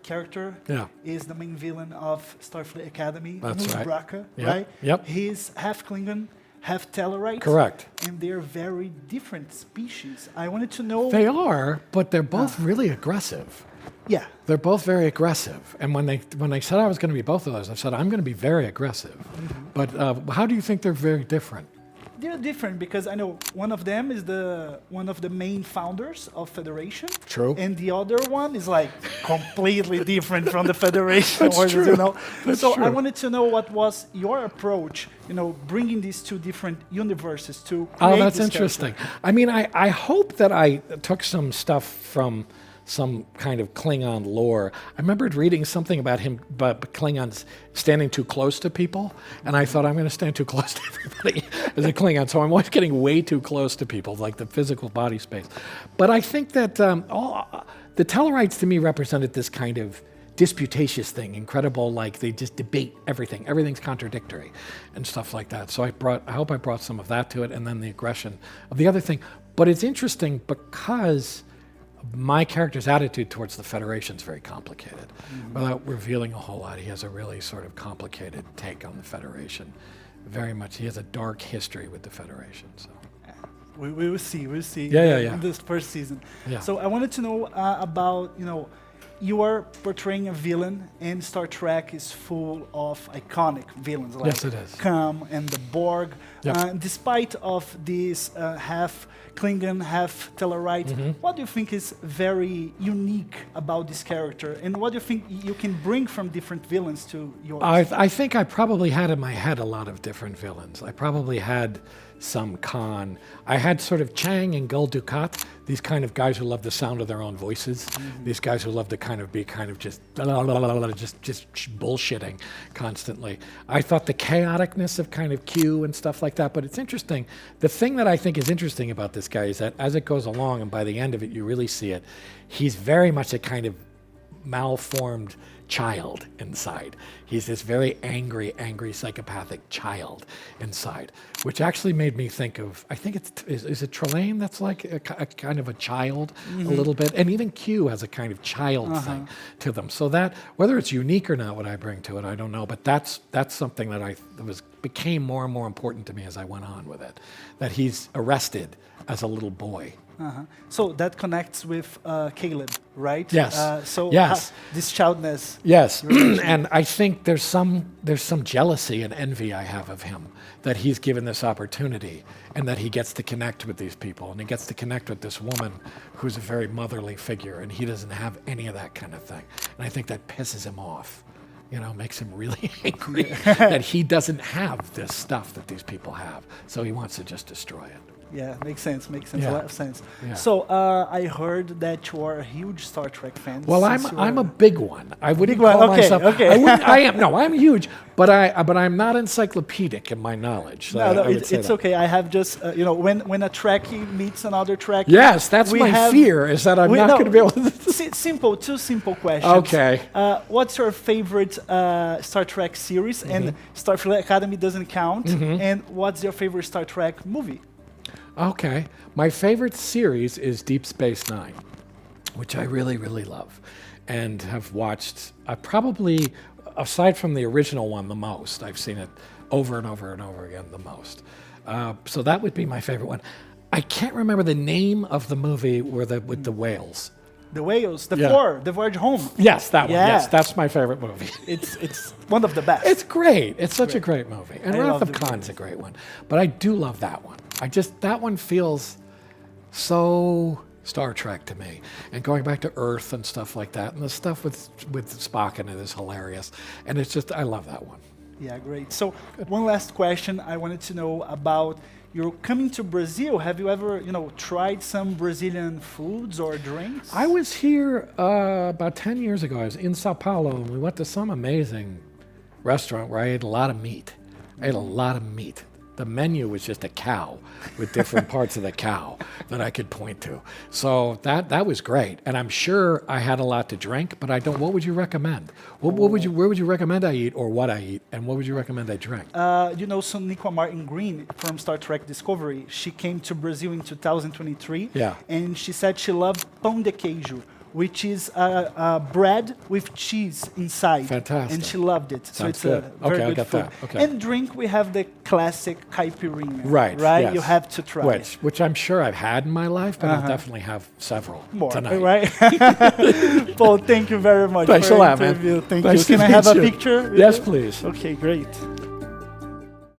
character is the main villain of Starfleet Academy, That's Nus right. Braka, Yep. right? Yep. He's half Klingon, half Tellarite. Correct. And they're very different species. I wanted to know... They are, but they're both really aggressive. Yeah. They're both very aggressive. And when they said I was going to be both of those, I said, I'm going to be very aggressive. But how do you think they're very different? They're different because I know one of them is one of the main founders of Federation. True. And the other one is like completely different from the Federation. That's true. You know? That's so true. I wanted to know what was your approach, bringing these two different universes to create Oh, that's this interesting. character. I mean, I hope that I took some stuff from some kind of Klingon lore. I remembered reading something about Klingons standing too close to people, and I thought I'm going to stand too close to everybody as a Klingon, so I'm always getting way too close to people, like the physical body space. But I think that the Tellarites to me represented this kind of disputatious thing, incredible, like they just debate everything. Everything's contradictory and stuff like that. So I hope I brought some of that to it, and then the aggression of the other thing. But it's interesting because my character's attitude towards the Federation is very complicated. Without revealing a whole lot, he has a really sort of complicated take on the Federation. Very much, he has a dark history with the Federation. So We will see. We'll see. Yeah. In this first season. Yeah. So I wanted to know about you are portraying a villain, and Star Trek is full of iconic villains like Yes, it is. Khan and the Borg. Yep. Despite of this half Klingon, half Tellarite, what do you think is very unique about this character, and what do you think you can bring from different villains to yours? I think I probably had in my head a lot of different villains. I probably had some Khan. I had sort of Chang and Gul Dukat, these kind of guys who love the sound of their own voices, these guys who love to kind of be just bullshitting constantly. I thought the chaoticness of kind of Q and stuff like that, but it's interesting. The thing that I think is interesting about this guy is that as it goes along, and by the end of it, you really see it, he's very much a kind of malformed child inside. He's this very angry, psychopathic child inside, which actually made me think of, I think is it Trelane that's like a kind of a child a little bit, and even Q has a kind of child thing to them. So that, whether it's unique or not, what I bring to it, I don't know, but that's something that became more and more important to me as I went on with it, that he's arrested as a little boy. So that connects with Caleb, right? Yes. Yes. This childness. Yes, and I think there's some jealousy and envy I have of him, that he's given this opportunity and that he gets to connect with these people, and he gets to connect with this woman who's a very motherly figure, and he doesn't have any of that kind of thing. And I think that pisses him off, makes him really angry that he doesn't have this stuff that these people have. So he wants to just destroy it. Yeah, makes sense. Yeah. A lot of sense. Yeah. So I heard that you are a huge Star Trek fan. Well, I'm a big one. I wouldn't Big one, call okay, myself. okay. I'm huge, but I'm not encyclopedic in my knowledge. So No, I would say it's that. okay. I have just when a Trekkie meets another Trekkie. Yes, that's we my have- fear, is that I'm not going to be able to. Two simple questions. Okay. What's your favorite Star Trek series? And Starfleet Academy doesn't count. And what's your favorite Star Trek movie? Okay. My favorite series is Deep Space Nine, which I really, really love and have watched probably, aside from the original one, the most. I've seen it over and over and over again the most. So that would be my favorite one. I can't remember the name of the movie with the whales. The Whales, the Voyage Home. Yes, that one. Yeah. Yes, that's my favorite movie. It's one of the best. It's great. It's such a great movie. And I Wrath love of the Khan's a great one. But I do love that one. That one feels so Star Trek to me. And going back to Earth and stuff like that. And the stuff with Spock in it is hilarious. And it's just, I love that one. Yeah, great. So one last question I wanted to know about, you're coming to Brazil. Have you ever, tried some Brazilian foods or drinks? I was here about 10 years ago. I was in Sao Paulo, and we went to some amazing restaurant where I ate a lot of meat. The menu was just a cow with different parts of the cow that I could point to. So that was great. And I'm sure I had a lot to drink, but I don't. What would you recommend? Where would you recommend I eat, or what I eat? And what would you recommend I drink? Sonequa Martin Green from Star Trek Discovery, she came to Brazil in 2023. Yeah. And she said she loved pão de queijo, which is bread with cheese inside. Fantastic. And she loved it. So Sounds it's good. a very Okay, I'll good get food. that. Okay. And drink, we have the classic caipirinha. Right. Right? Yes. You have to try it. Which I'm sure I've had in my life, but I'll definitely have several More, tonight. right? Paul, thank you very much Thanks for a your lot, man. interview. Thank Nice you. to Can I have meet a you. picture? with Yes, you? please. Okay, great.